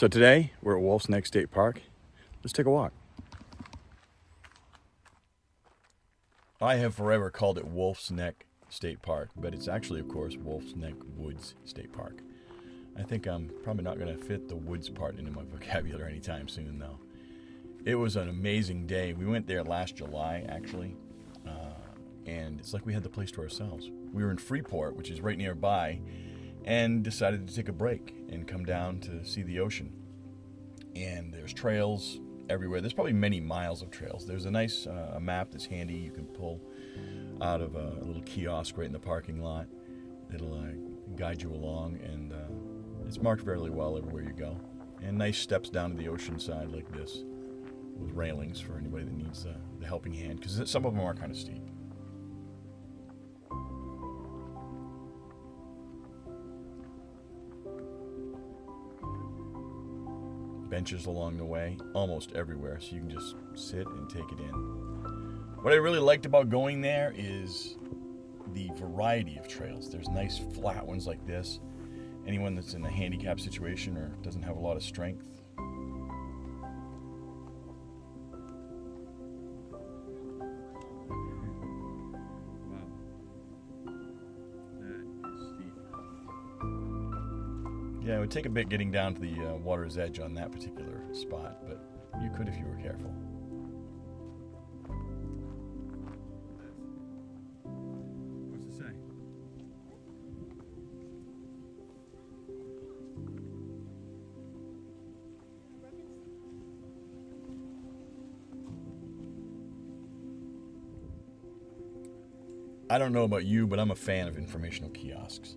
So today we're at Wolfe's Neck State Park. Let's take a walk. I have forever called it Wolfe's Neck State Park, but it's actually, of course, Wolfe's Neck Woods State Park. I think I'm probably not going to fit the woods part into my vocabulary anytime soon, though. It was an amazing day. We went there last July, actually, and it's like we had the place to ourselves. We were in Freeport, which is right nearby, and decided to take a break and come down to see the ocean. And there's trails everywhere. There's probably many miles of trails. There's a nice map that's handy. You can pull out of a little kiosk right in the parking lot. It'll guide you along, and it's marked fairly well everywhere you go. And nice steps down to the ocean side like this, with railings for anybody that needs the helping hand, because some of them are kind of steep. Benches along the way, almost everywhere, so you can just sit and take it in. What I really liked about going there is the variety of trails. There's nice flat ones like this. Anyone that's in a handicap situation or doesn't have a lot of strength. Yeah, it would take a bit getting down to the water's edge on that particular spot, but you could if you were careful. What's it say? I don't know about you, but I'm a fan of informational kiosks.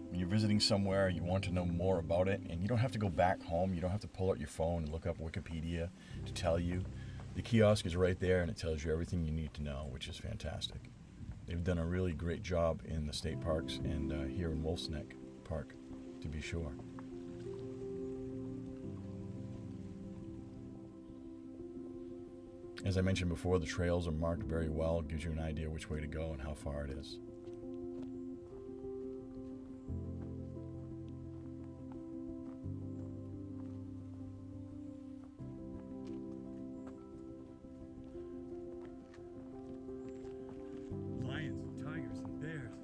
When you're visiting somewhere, you want to know more about it, and you don't have to go back home. You don't have to pull out your phone and look up Wikipedia to tell you. The kiosk is right there, and it tells you everything you need to know, which is fantastic. They've done a really great job in the state parks and here in Wolfe's Neck Park, to be sure. As I mentioned before, the trails are marked very well. It gives you an idea which way to go and how far it is. Lions and tigers and bears.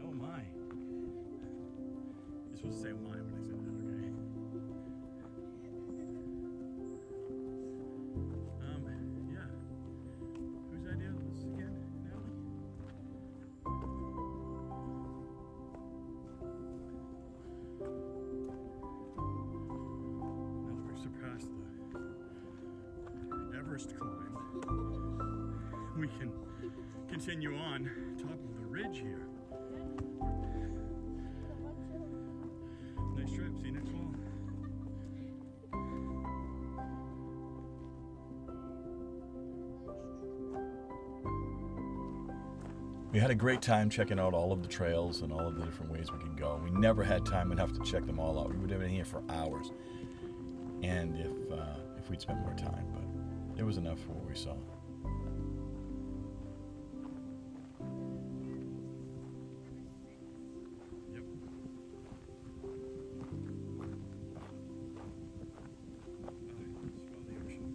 Oh my. You're supposed to say oh my when I said that, okay? Yeah. Whose idea was this again, Natalie? Now that we've surpassed the Everest climb, we can continue on top of the ridge here. Nice trip. See you next fall. We had a great time checking out all of the trails and all of the different ways we could go. We never had time enough to check them all out. We would have been here for hours, and if we'd spent more time, but it was enough for what we saw. Yep. Smell the ocean.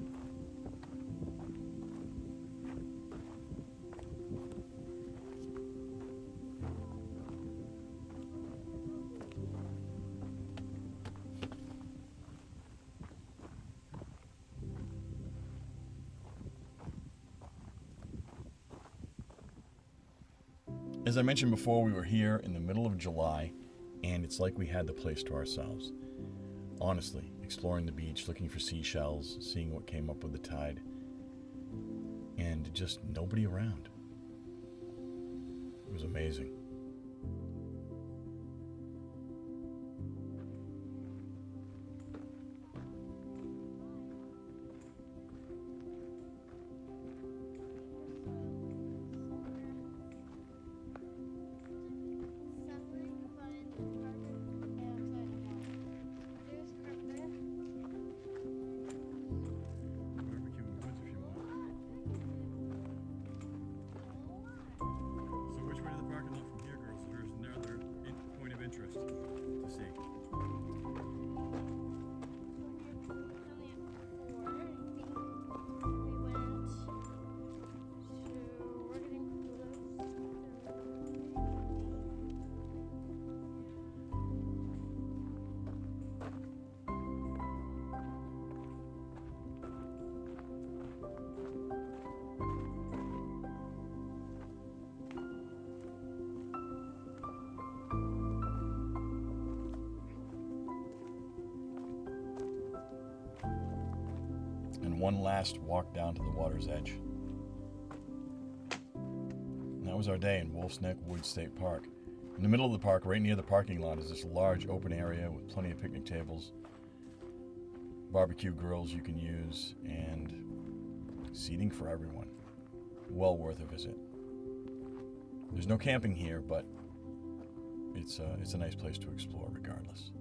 As I mentioned before, we were here in the middle of July, and it's like we had the place to ourselves. Honestly, exploring the beach, looking for seashells, seeing what came up with the tide, and just nobody around. It was amazing. Barbecue in the woods if you want. So which way to the parking lot from one last walk down to the water's edge. And that was our day in Wolfe's Neck Woods State Park. In the middle of the park, right near the parking lot, is this large open area with plenty of picnic tables, barbecue grills you can use, and seating for everyone. Well worth a visit. There's no camping here, but it's a nice place to explore regardless.